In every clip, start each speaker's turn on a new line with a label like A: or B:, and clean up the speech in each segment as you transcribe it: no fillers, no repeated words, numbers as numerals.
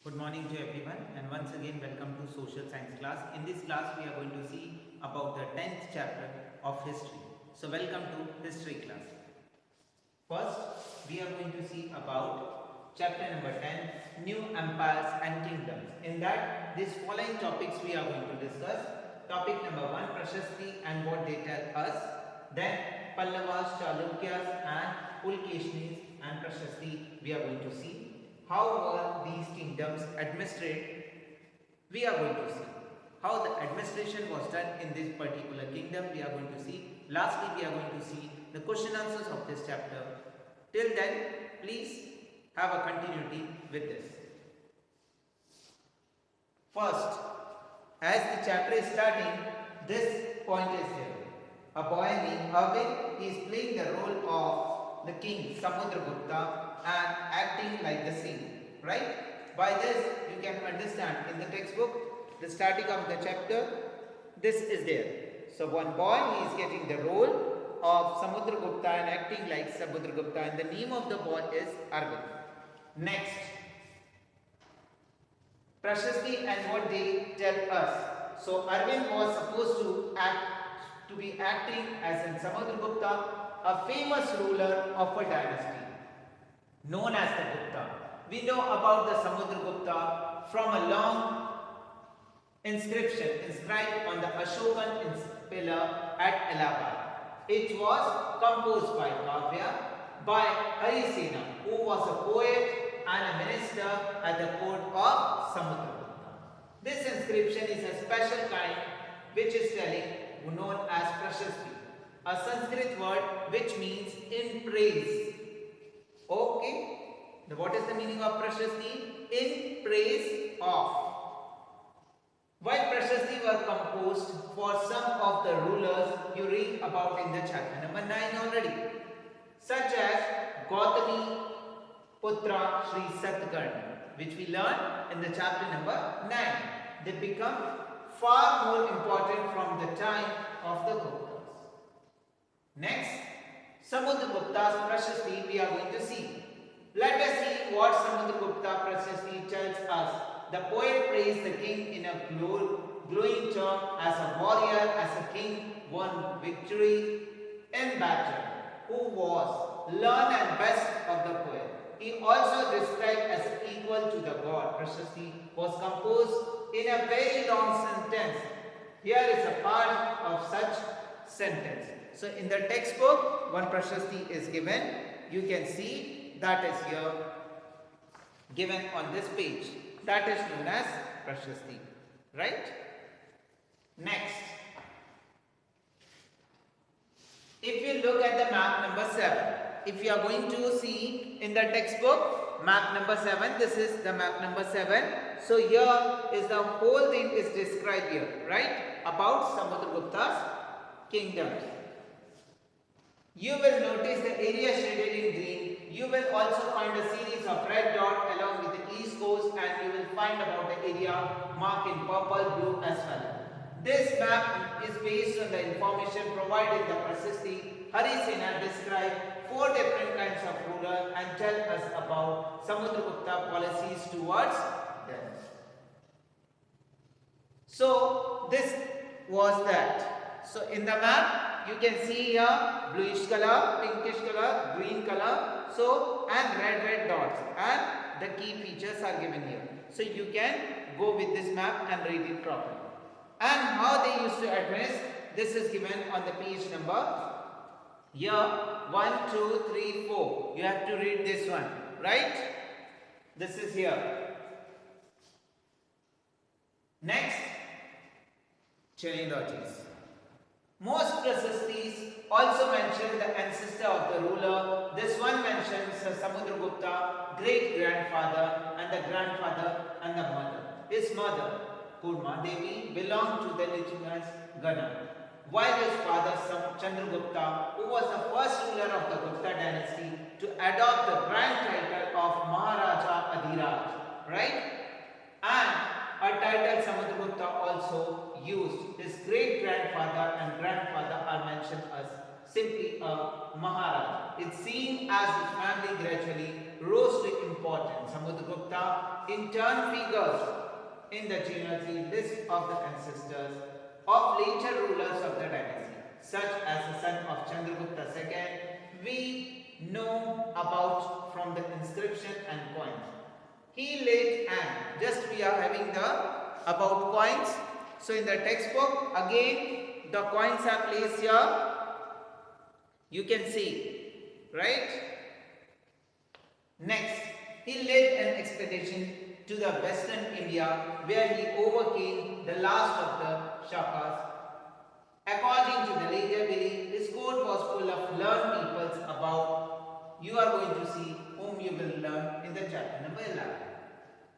A: Good morning to everyone, and once again welcome to social science class. In this class we are going to see about the 10th chapter of history. So welcome to history class. First we are going to see about chapter number 10, new empires and kingdoms. In that these following topics we are going to discuss. Topic number 1, Prashasti and what they tell us. Then Pallavas, Chalukyas and Pulkeshnis and Prashasti we are going to see. How were these kingdoms administered? We are going to see. How the administration was done in this particular kingdom, we are going to see. Lastly, we are going to see the question answers of this chapter. Till then, please have a continuity with this. First, as the chapter is starting, this point is here. A boy named Arvind is playing the role of the king Samudragupta and acting like the same, right? By this you can understand in the textbook, the starting of the chapter, this is there. So one boy is getting the role of Samudragupta and acting like Samudragupta, and the name of the boy is Arvind. Next, Prashasti and what they tell us. So Arvind was supposed to be acting as in Samudragupta, a famous ruler of a dynasty known as the Gupta. We know about the Samudragupta from a long inscription inscribed on the Ashokan pillar at Allahabad. It was composed by Kavya by Harisena, who was a poet and a minister at the court of Samudragupta. This inscription is a special kind which is known as Prashasti, a Sanskrit word which means in praise. Okay, what is the meaning of Prashasti? In praise of. While Prashasti were composed for some of the rulers you read about in the chapter number 9 already, such as Gautami Putra Sri Satkarni, which we learn in the chapter number 9. They become far more important from the time of the Guptas. Next, Samudragupta's Prashasti we are going to see. Let us see what Samudragupta Prashasti tells us. The poet praised the king in a glowing term as a warrior, as a king won victory in battle, who was learned and best of the poet. He also described as equal to the god. Prashasti was composed in a very long sentence. Here is a part of such sentence. So in the textbook, one Prashasti is given. You can see that is here given on this page. That is known as Prashasti, right? Next, if you look at the map number 7, if you are going to see in the textbook, map number 7, this is the map number 7. So here is the whole thing is described here, right? About Samudragupta's kingdoms. You will notice the area shaded in green. You will also find a series of red dots along with the east coast, and you will find about the area marked in purple, blue as well. This map is based on the information provided in the Prashasti. Harisena described 4 different kinds of rulers and tell us about Samudragupta policies towards them. So this was that. So in the map, you can see here bluish color, pinkish color, green color, so and red dots, and the key features are given here. So you can go with this map and read it properly. And how they used to administer, this is given on the page number here 1, 2, 3, 4. You have to read this one, right? This is here. Next, genealogies. Most Prashastis also mention the ancestor of the ruler. This one mentions Samudragupta, great grandfather, and the grandfather and the mother. His mother, Kurma Devi, belonged to the indigenous Gana, while his father Chandragupta, who was the first ruler of the Gupta dynasty to adopt the grand title of Maharaja Adhiraj, right? And a title Samudragupta also used. His great grandfather and grandfather are mentioned as simply a Maharaja. It's seen as his family gradually rose to importance. Samudragupta in turn figures in the genealogy list of the ancestors of later rulers of the dynasty, such as the son of Chandragupta II. We know about from the inscription and coins. He laid and just we are having the about coins. So in the textbook again the coins are placed here. You can see, right? Next, he led an expedition to the western India where he overcame the last of the Shakas. According to the later belief, his court was full of learned peoples about you are going to see whom you will learn in the chapter number 11.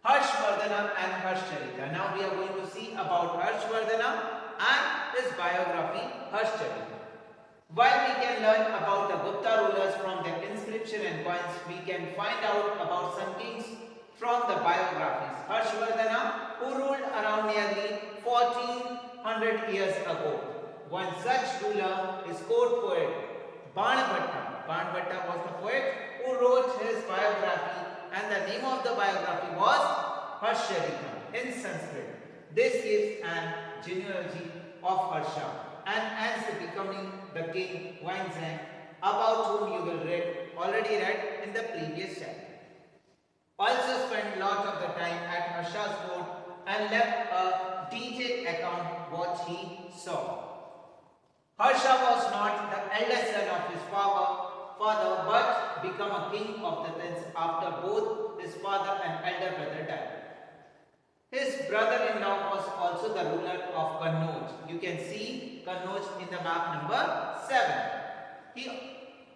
A: Harshvardhana and Harshcharita. Now we are going to see about Harshvardhana and his biography Harshcharita. While we can learn about the Gupta rulers from their inscription and coins, we can find out about some kings from the biographies. Harshvardhana, who ruled around nearly 1400 years ago. One such ruler is court poet Banbhatta. Banbhatta was the poet who wrote his biography, and the name of the biography was Harshcharita in Sanskrit. This gives an genealogy of Harsha and ends becoming the king Weinzang, about whom you will already read in the previous chapter. Also spent lot of the time at Harsha's court and left a detailed account what he saw. Harsha was not the eldest son of his father but became a king of the Thins after both his father and elder brother died. His brother-in-law was also the ruler of Kannauj. You can see Kannauj in the map number 7.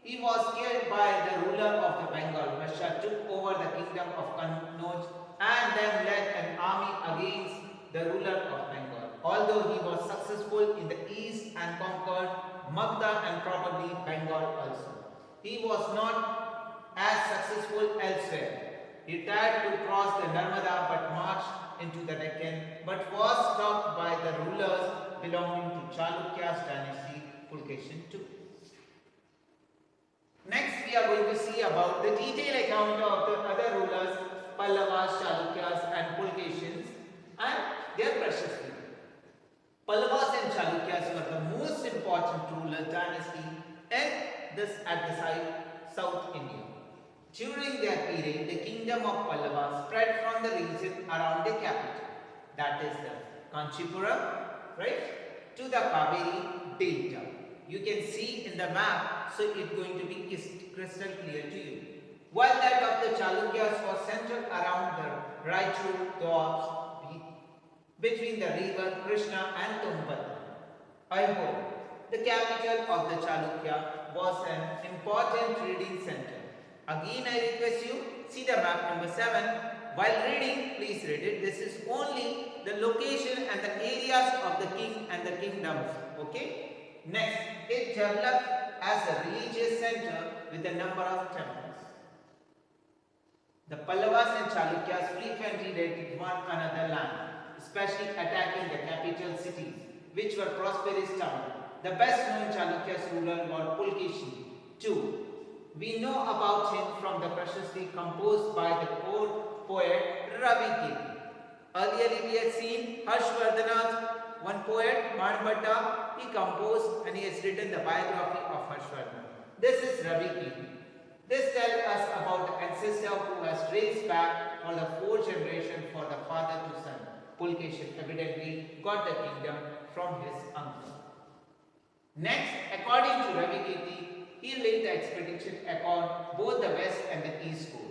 A: He was killed by the ruler of the Bengal. Harsha took over the kingdom of Kannauj and then led an army against the ruler of Bengal. Although he was successful in the east and conquered Magda and probably Bengal also, he was not as successful elsewhere. He tried to cross the Narmada but marched into the Deccan, but was stopped by the rulers belonging to Chalukya's dynasty, Pulkeshin II. Next, we are going to see about the detailed account of the other rulers, Pallavas, Chalukyas and Pulkeshins and their precious people. Pallavas and Chalukyas were the most important ruler dynasty at the South India. During their period, the kingdom of Pallava spread from the region around the capital, that is the Kanchipuram, right, to the Kaveri Delta. You can see in the map, so it's going to be crystal clear to you. While that of the Chalukyas was centered around the Raichur Doabs between the river Krishna and Tumbadra. Aihole, the capital of the Chalukya, was an important trading center. Again, I request you, see the map number 7. While reading, please read it. This is only the location and the areas of the king and the kingdoms. Okay. Next, it developed as a religious center with a number of temples. The Pallavas and Chalukyas frequently raided one another land, especially attacking the capital cities, which were prosperous towns. The best known Chalukyas ruler was Pulkeshin II. We know about him from the preciously composed by the court poet Ravi Kirti. Earlier we had seen Harshvardhana's one poet, Banbhatta. He composed and he has written the biography of Harshvardhana. This is Ravi Kirti. This tells us about the ancestor who has traced back for the 4th generation for the father to son. Pulkeshin evidently got the kingdom from his uncle. Next, according to Ravi Kirti, he led the expedition upon both the west and the east coast.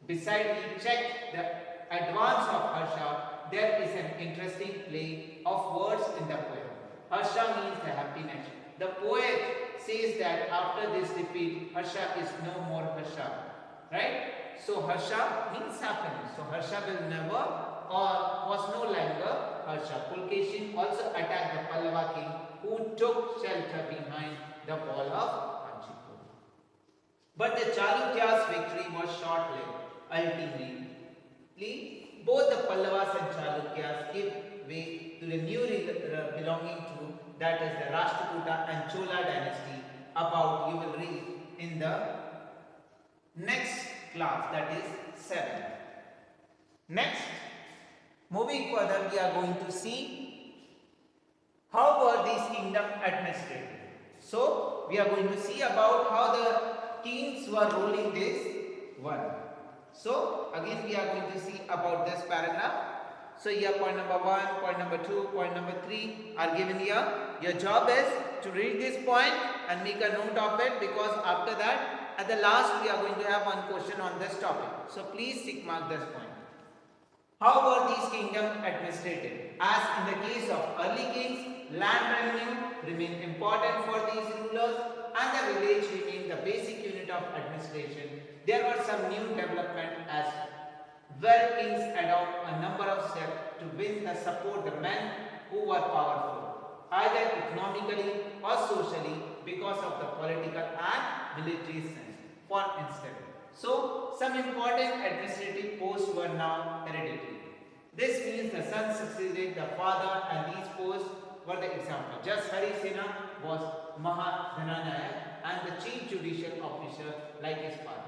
A: Besides, he checked the advance of Harsha. There is an interesting play of words in the poem. Harsha means the happiness. The poet says that after this defeat, Harsha is no more Harsha. Right? So Harsha means happiness. So Harsha will never or was no longer Harsha. Pulkeshin also attacked the Pallava king who took shelter behind the wall of Kanchipuram. But the Chalukya's victory was short-lived. Ultimately, both the Pallavas and Chalukyas gave way to the new belonging to, that is the Rashtrakuta and Chola dynasty, about you will read in the next class, that is 7. Next, moving further, we are going to see how were these kingdoms administered. So, we are going to see about how the kings were ruling this one. So, again we are going to see about this paragraph. So, here point number 1, point number 2, point number 3 are given here. Your job is to read this point and make a note of it, because after that at the last we are going to have one question on this topic. So, please tick mark this point. How were these kingdoms administered? As in the case of early kings, land revenue remained important for these rulers and the village remained the basic unit of administration. There were some new development as where kings adopt a number of steps to win the support the men who were powerful, either economically or socially, because of the political and military sense. For instance, so some important administrative posts were now hereditary. This means the son succeeded the father, and these posts were the example. Just Harisena was Mahadhananaya and the chief judicial officer like his father.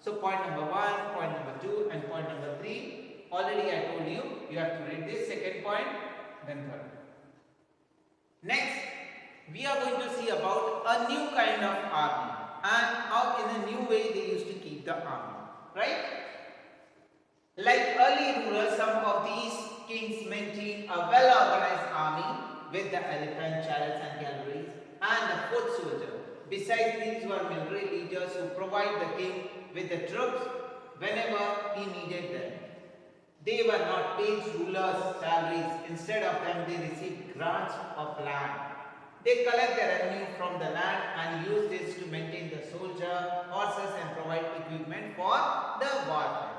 A: So point number 1, point number 2 and point number 3, already I told you, you have to read this second point, then third. Next, we are going to see about a new kind of army and how in a new way they used to keep the army, right? Like early rulers, some of these kings maintained a well-organized army with the elephant, chariots and cavalry and the foot soldier. Besides, these were military leaders who provide the king with the troops whenever he needed them. They were not paid rulers' salaries. Instead of them, they received grants of land. They collect the revenue from the land and use this to maintain the soldier, horses and provide equipment for the warfare.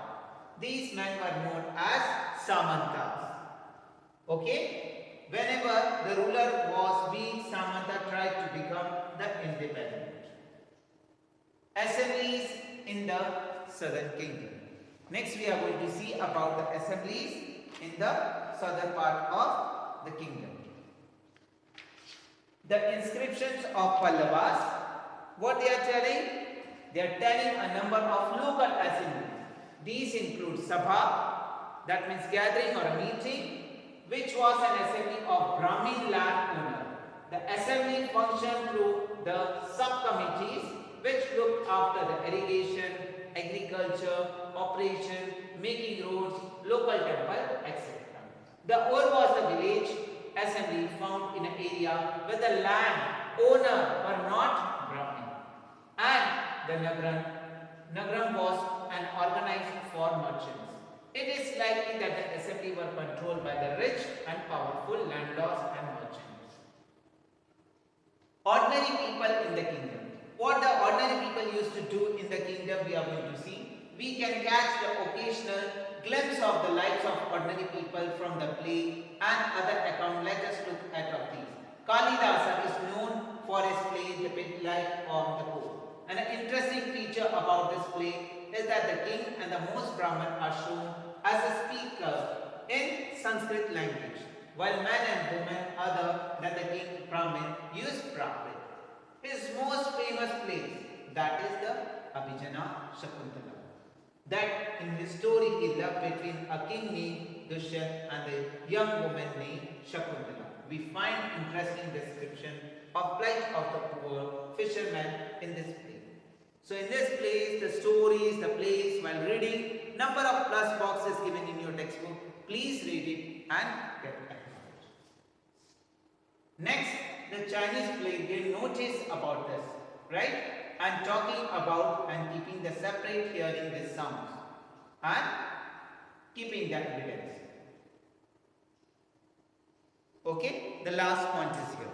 A: These men were known as Samantas. Okay? Whenever the ruler was weak, Samanta tried to become the independent. Assemblies in the southern kingdom. Next we are going to see about the assemblies in the southern part of the kingdom. The inscriptions of Pallavas, what they are telling? They are telling a number of local assemblies. These include Sabha, that means gathering or a meeting, which was an assembly of Brahmin landowner. The assembly functioned through the subcommittees which looked after the irrigation, agriculture, operation, making roads, local temple, etc. The Or was the village assembly found in an area where the land owner were not Brahmin. And the Nagaram was an organized for merchants. It is likely that the assembly were controlled by the rich and powerful landlords and merchants. Ordinary people in the kingdom. What the ordinary people used to do in the kingdom we are going to see. We can catch the occasional glimpse of the lives of ordinary people from the play and other accounts. Let us look at of these. Kalidasa is known for his play depicting life of the poor. And an interesting feature about this play is that the king and the most Brahmin are shown as a speaker in Sanskrit language, while man and woman other than the king Brahmin use Prakrit. His most famous plays, that is the Abhijana Shakuntala. That in his story is love between a king named Dushyant and a young woman named Shakuntala. We find interesting description of plight of the poor fishermen in this play. So in this place, the stories, the plays, while reading, number of plus boxes given in your textbook. Please read it and get acknowledged. Next, the Chinese play gave notice about this, right? And talking about and keeping the separate hearing these sounds and keeping the evidence. Okay, the last point is here.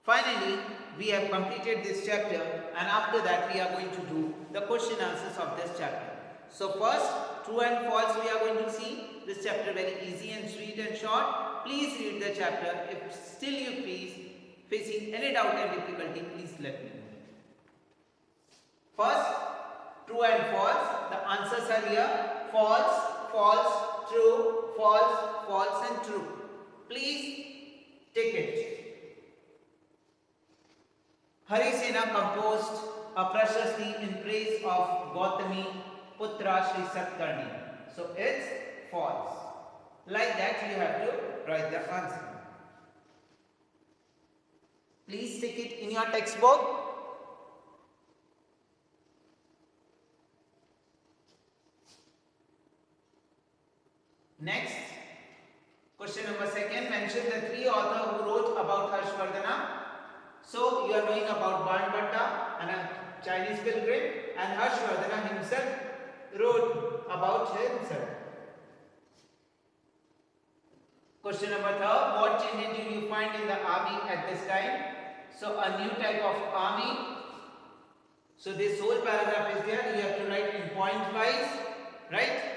A: Finally, we have completed this chapter, and after that we are going to do the question answers of this chapter. So first, true and false we are going to see. This chapter very easy and sweet and short. Please read the chapter. If still you facing any doubt and difficulty, please let me know. First, true and false. The answers are here. False, false, true, false, false and true. Please take it. Harisena composed a Prashasti in praise of Gautami Putra Shri Satkarni. So it's false. Like that you have to write the answer. Please stick it in your textbook. Next, question number 2. Mention the 3 authors who wrote about Harshvardhana. So you are knowing about Banbhatta and a Chinese pilgrim, and Harshvardhana himself wrote about himself. Question number 3. What changes do you find in the army at this time? So a new type of army. So this whole paragraph is there. You have to write in point wise, right?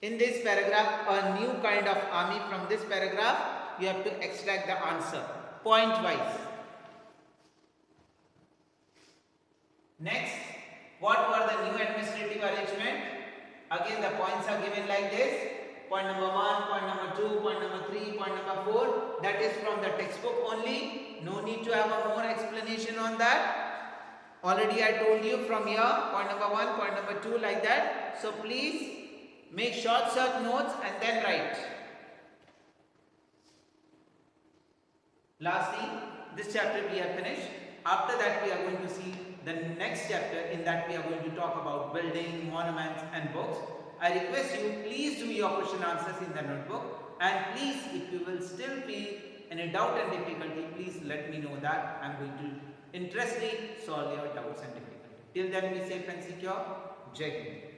A: In this paragraph, a new kind of army. From this paragraph, you have to extract the answer point wise. Next, what were the new administrative arrangement? Again, the points are given like this. Point number 1, point number 2, point number 3, point number 4. That is from the textbook only. No need to have a more explanation on that. Already I told you from here, point number 1, point number 2, like that. So please make short notes and then write. Lastly, this chapter we have finished. After that we are going to see the next chapter. In that we are going to talk about building, monuments and books. I request you, please do your question answers in the notebook, and please, if you will still feel any doubt and difficulty, please let me know that. I am going to interestingly solve your doubts and difficulty. Till then, be safe and secure. Jai Hind.